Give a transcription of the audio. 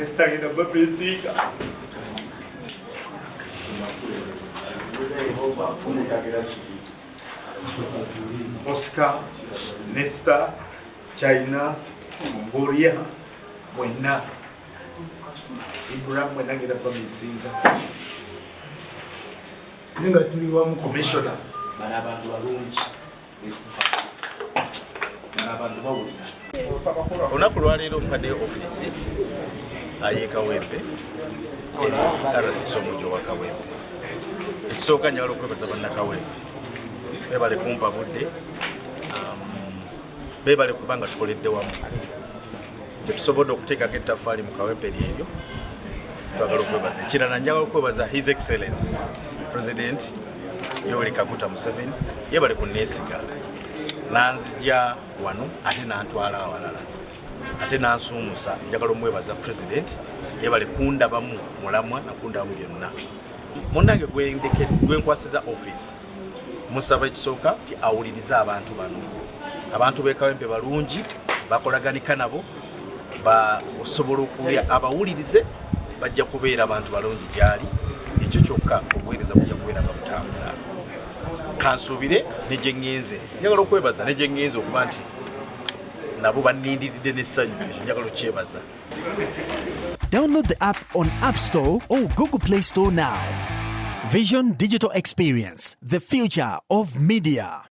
Nesta babeziga. Oscar, Nesta, China, Mongolia, Wena. Ibrahim Wena gina babeziga. Nenga tuli wa Commissioner. Banabantu balungi. Banabantu bawulira. Olunaku lwaleero mpadde ofiisi ay'e Kawempe RDC omujjo wa Kawempe. Ekisooka njagala okwebaza bannakawempe beebale kumpa budde, beebale kubanga tukoledde wamu. Tetusobodde okuteekako ettaffaali mu Kawempe lyeryo, twagala okwebaza. Ekirala njagala okwebaza His Excellency President Yoweri Kaguta Museveni, yeebale ku neesiga nanzija wano ate nantwala awalala ate nansuumusa. Njagala omwebaza President, yeebale kundabamu mulamwa nakundabamu byonna. Munnange gwenkwasiza ofiisi musaba ekisooka ti awulirize abantu bano. Abantu b'e Kawempe balungi, bakolaganika nabo, osobola okulya abawulirize, bajja kubeera abantu balungi gyali. Ekyo kyokka obuweereza bujja kubeera nga butambula. Kansuubire ne gye ŋŋenze, njagala okwebaza ne gye ŋŋenze okuba nti nabo bannindiridde n'essanyu. Ekyo njagala okyebaza. Download the app on App Store or Google Play Store now. Vision Digital Experience, the future of media.